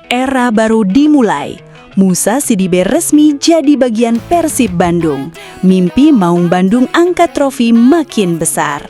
Era baru dimulai. Musa Sidibe resmi jadi bagian Persib Bandung. Mimpi Maung Bandung angkat trofi makin besar.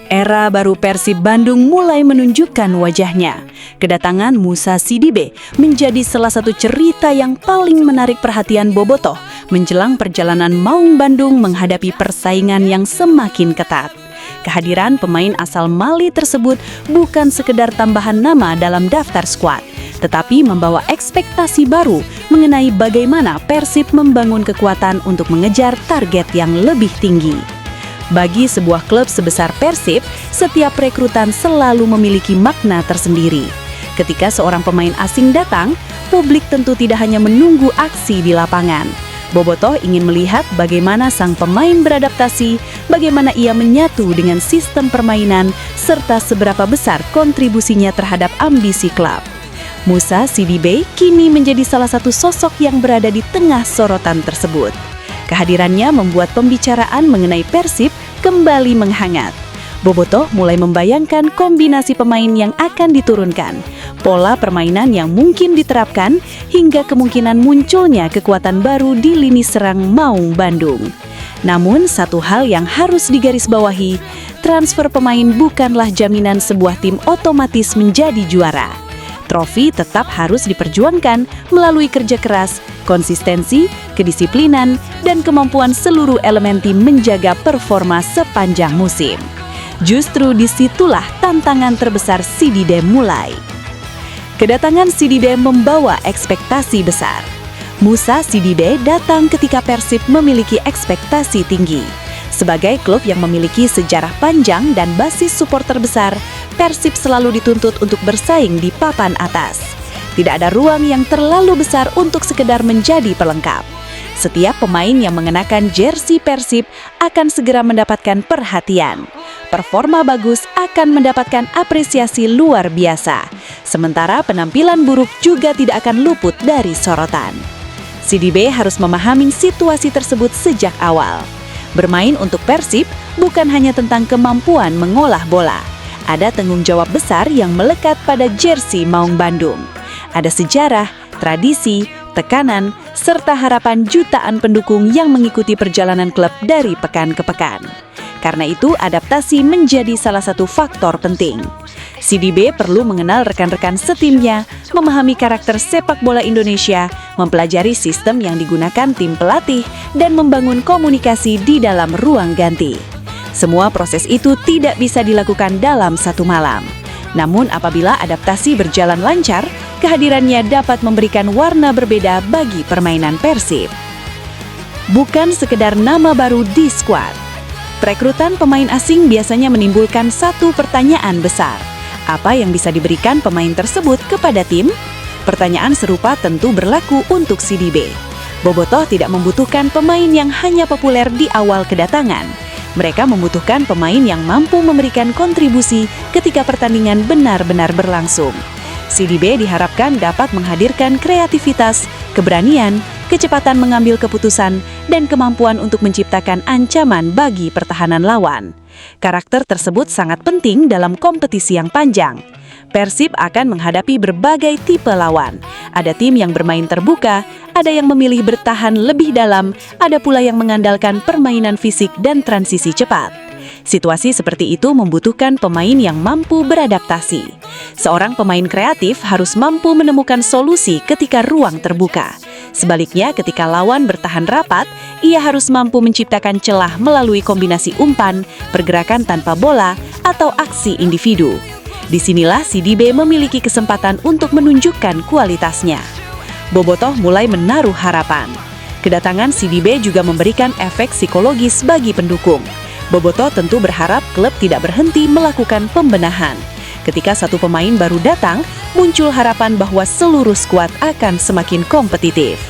Era baru Persib Bandung mulai menunjukkan wajahnya. Kedatangan Musa Sidibe menjadi salah satu cerita yang paling menarik perhatian bobotoh menjelang perjalanan Maung Bandung menghadapi persaingan yang semakin ketat. Kehadiran pemain asal Mali tersebut bukan sekedar tambahan nama dalam daftar skuad, tetapi membawa ekspektasi baru mengenai bagaimana Persib membangun kekuatan untuk mengejar target yang lebih tinggi. Bagi sebuah klub sebesar Persib, setiap rekrutan selalu memiliki makna tersendiri. Ketika seorang pemain asing datang, publik tentu tidak hanya menunggu aksi di lapangan. Bobotoh ingin melihat bagaimana sang pemain beradaptasi, bagaimana ia menyatu dengan sistem permainan, serta seberapa besar kontribusinya terhadap ambisi klub. Musa Sidibe kini menjadi salah satu sosok yang berada di tengah sorotan tersebut. Kehadirannya membuat pembicaraan mengenai Persib kembali menghangat. Bobotoh mulai membayangkan kombinasi pemain yang akan diturunkan, pola permainan yang mungkin diterapkan, hingga kemungkinan munculnya kekuatan baru di lini serang Maung Bandung. Namun satu hal yang harus digarisbawahi, transfer pemain bukanlah jaminan sebuah tim otomatis menjadi juara. Trofi tetap harus diperjuangkan melalui kerja keras, konsistensi, kedisiplinan, dan kemampuan seluruh elemen tim menjaga performa sepanjang musim. Justru disitulah tantangan terbesar Sidibe mulai. Kedatangan Sidibe membawa ekspektasi besar. Musa Sidibe datang ketika Persib memiliki ekspektasi tinggi. Sebagai klub yang memiliki sejarah panjang dan basis supporter besar, Persib selalu dituntut untuk bersaing di papan atas. Tidak ada ruang yang terlalu besar untuk sekedar menjadi pelengkap. Setiap pemain yang mengenakan jersey Persib akan segera mendapatkan perhatian. Performa bagus akan mendapatkan apresiasi luar biasa. Sementara penampilan buruk juga tidak akan luput dari sorotan. Sidibe harus memahami situasi tersebut sejak awal. Bermain untuk Persib bukan hanya tentang kemampuan mengolah bola. Ada tanggung jawab besar yang melekat pada jersey Maung Bandung. Ada sejarah, tradisi, tekanan, serta harapan jutaan pendukung yang mengikuti perjalanan klub dari pekan ke pekan. Karena itu, adaptasi menjadi salah satu faktor penting. Sidibe perlu mengenal rekan-rekan setimnya, memahami karakter sepak bola Indonesia, mempelajari sistem yang digunakan tim pelatih, dan membangun komunikasi di dalam ruang ganti. Semua proses itu tidak bisa dilakukan dalam satu malam. Namun apabila adaptasi berjalan lancar, kehadirannya dapat memberikan warna berbeda bagi permainan Persib. Bukan sekedar nama baru di skuad. Perekrutan pemain asing biasanya menimbulkan satu pertanyaan besar. Apa yang bisa diberikan pemain tersebut kepada tim? Pertanyaan serupa tentu berlaku untuk Sidibe. Bobotoh tidak membutuhkan pemain yang hanya populer di awal kedatangan. Mereka membutuhkan pemain yang mampu memberikan kontribusi ketika pertandingan benar-benar berlangsung. Sidibe diharapkan dapat menghadirkan kreativitas, keberanian, kecepatan mengambil keputusan, dan kemampuan untuk menciptakan ancaman bagi pertahanan lawan. Karakter tersebut sangat penting dalam kompetisi yang panjang. Persib akan menghadapi berbagai tipe lawan. Ada tim yang bermain terbuka, ada yang memilih bertahan lebih dalam, ada pula yang mengandalkan permainan fisik dan transisi cepat. Situasi seperti itu membutuhkan pemain yang mampu beradaptasi. Seorang pemain kreatif harus mampu menemukan solusi ketika ruang terbuka. Sebaliknya, ketika lawan bertahan rapat, ia harus mampu menciptakan celah melalui kombinasi umpan, pergerakan tanpa bola, atau aksi individu. Disinilah Sidibe memiliki kesempatan untuk menunjukkan kualitasnya. Bobotoh mulai menaruh harapan. Kedatangan Sidibe juga memberikan efek psikologis bagi pendukung. Bobotoh tentu berharap klub tidak berhenti melakukan pembenahan. Ketika satu pemain baru datang, muncul harapan bahwa seluruh skuad akan semakin kompetitif.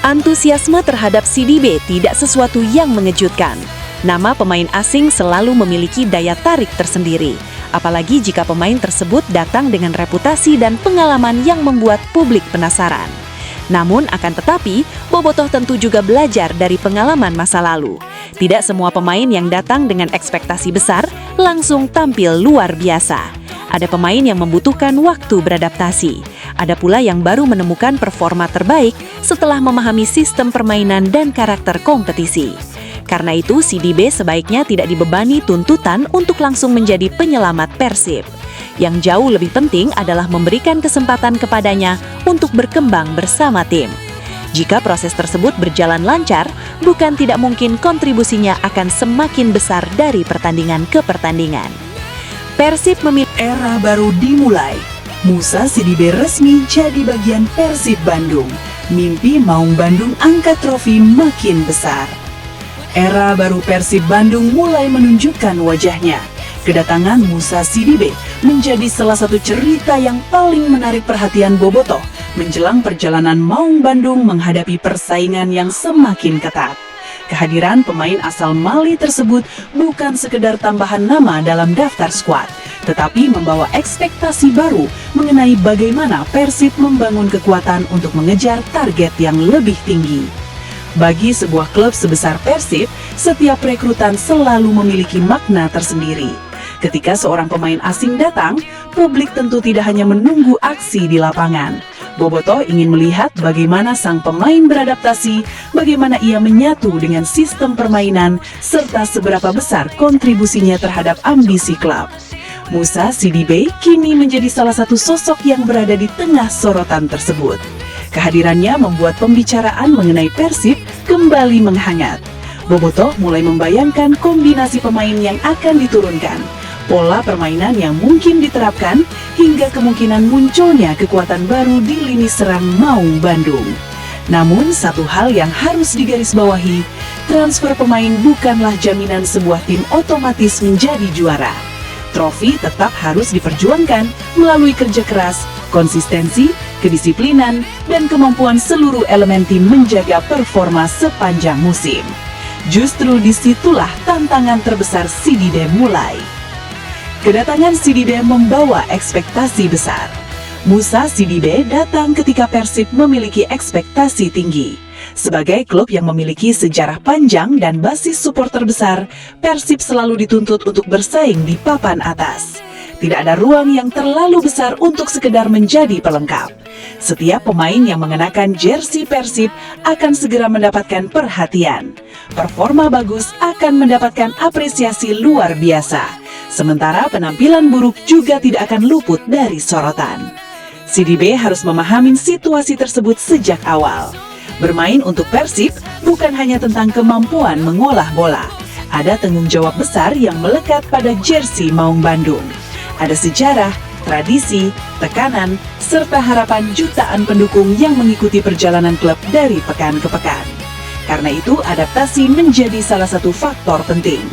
Antusiasme terhadap Sidibe tidak sesuatu yang mengejutkan. Nama pemain asing selalu memiliki daya tarik tersendiri, apalagi jika pemain tersebut datang dengan reputasi dan pengalaman yang membuat publik penasaran. Namun akan tetapi, Bobotoh tentu juga belajar dari pengalaman masa lalu. Tidak semua pemain yang datang dengan ekspektasi besar langsung tampil luar biasa. Ada pemain yang membutuhkan waktu beradaptasi. Ada pula yang baru menemukan performa terbaik setelah memahami sistem permainan dan karakter kompetisi. Karena itu, CDB sebaiknya tidak dibebani tuntutan untuk langsung menjadi penyelamat Persib. Yang jauh lebih penting adalah memberikan kesempatan kepadanya untuk berkembang bersama tim. Jika proses tersebut berjalan lancar, bukan tidak mungkin kontribusinya akan semakin besar dari pertandingan ke pertandingan. Persib memilih era baru dimulai. Musa CDB resmi jadi bagian Persib Bandung. Mimpi Maung Bandung angkat trofi makin besar. Era baru Persib Bandung mulai menunjukkan wajahnya. Kedatangan Musa CDB menjadi salah satu cerita yang paling menarik perhatian bobotoh menjelang perjalanan Maung Bandung menghadapi persaingan yang semakin ketat. Kehadiran pemain asal Mali tersebut bukan sekedar tambahan nama dalam daftar skuad, tetapi membawa ekspektasi baru mengenai bagaimana Persib membangun kekuatan untuk mengejar target yang lebih tinggi. Bagi sebuah klub sebesar Persib, setiap rekrutan selalu memiliki makna tersendiri. Ketika seorang pemain asing datang, publik tentu tidak hanya menunggu aksi di lapangan. Bobotoh ingin melihat bagaimana sang pemain beradaptasi, bagaimana ia menyatu dengan sistem permainan, serta seberapa besar kontribusinya terhadap ambisi klub. Musa CDB kini menjadi salah satu sosok yang berada di tengah sorotan tersebut. Kehadirannya membuat pembicaraan mengenai Persib kembali menghangat. Bobotoh mulai membayangkan kombinasi pemain yang akan diturunkan, pola permainan yang mungkin diterapkan, hingga kemungkinan munculnya kekuatan baru di lini serang Maung Bandung. Namun satu hal yang harus digarisbawahi, transfer pemain bukanlah jaminan sebuah tim otomatis menjadi juara. Trofi tetap harus diperjuangkan melalui kerja keras, konsistensi, kedisiplinan, dan kemampuan seluruh elemen tim menjaga performa sepanjang musim. Justru disitulah tantangan terbesar CDB mulai. Kedatangan CDB membawa ekspektasi besar. Musa CDB datang ketika Persib memiliki ekspektasi tinggi. Sebagai klub yang memiliki sejarah panjang dan basis supporter besar, Persib selalu dituntut untuk bersaing di papan atas. Tidak ada ruang yang terlalu besar untuk sekedar menjadi pelengkap. Setiap pemain yang mengenakan jersey Persib akan segera mendapatkan perhatian. Performa bagus akan mendapatkan apresiasi luar biasa. Sementara penampilan buruk juga tidak akan luput dari sorotan. CDB harus memahami situasi tersebut sejak awal. Bermain untuk Persib bukan hanya tentang kemampuan mengolah bola. Ada tanggung jawab besar yang melekat pada jersey Maung Bandung. Ada sejarah, tradisi, tekanan, serta harapan jutaan pendukung yang mengikuti perjalanan klub dari pekan ke pekan. Karena itu, adaptasi menjadi salah satu faktor penting.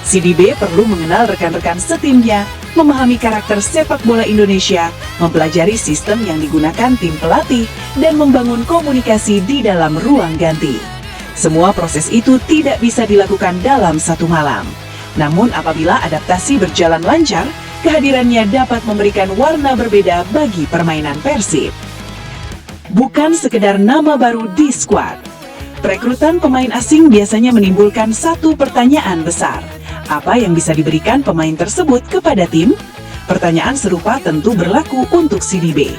CDB perlu mengenal rekan-rekan setimnya, memahami karakter sepak bola Indonesia, mempelajari sistem yang digunakan tim pelatih, dan membangun komunikasi di dalam ruang ganti. Semua proses itu tidak bisa dilakukan dalam satu malam. Namun apabila adaptasi berjalan lancar, kehadirannya dapat memberikan warna berbeda bagi permainan Persib. Bukan sekedar nama baru di skuad. Perekrutan pemain asing biasanya menimbulkan satu pertanyaan besar. Apa yang bisa diberikan pemain tersebut kepada tim? Pertanyaan serupa tentu berlaku untuk CDB.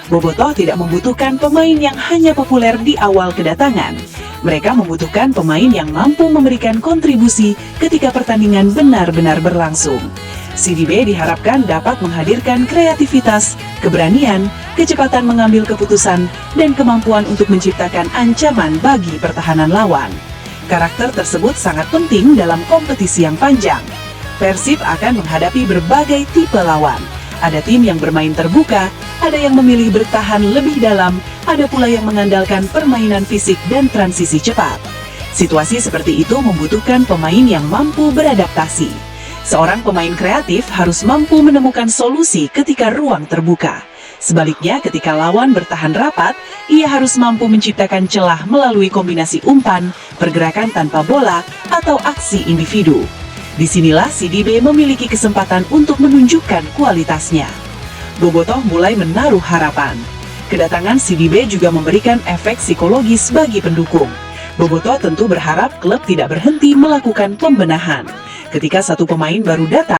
Bobotoh tidak membutuhkan pemain yang hanya populer di awal kedatangan. Mereka membutuhkan pemain yang mampu memberikan kontribusi ketika pertandingan benar-benar berlangsung. CDB diharapkan dapat menghadirkan kreativitas, keberanian, kecepatan mengambil keputusan, dan kemampuan untuk menciptakan ancaman bagi pertahanan lawan. Karakter tersebut sangat penting dalam kompetisi yang panjang. Persib akan menghadapi berbagai tipe lawan. Ada tim yang bermain terbuka, ada yang memilih bertahan lebih dalam, ada pula yang mengandalkan permainan fisik dan transisi cepat. Situasi seperti itu membutuhkan pemain yang mampu beradaptasi. Seorang pemain kreatif harus mampu menemukan solusi ketika ruang terbuka. Sebaliknya, ketika lawan bertahan rapat, ia harus mampu menciptakan celah melalui kombinasi umpan, pergerakan tanpa bola, atau aksi individu. Disinilah CDB memiliki kesempatan untuk menunjukkan kualitasnya. Bobotoh mulai menaruh harapan. Kedatangan CDB juga memberikan efek psikologis bagi pendukung. Bobotoh tentu berharap klub tidak berhenti melakukan pembenahan. Ketika satu pemain baru datang,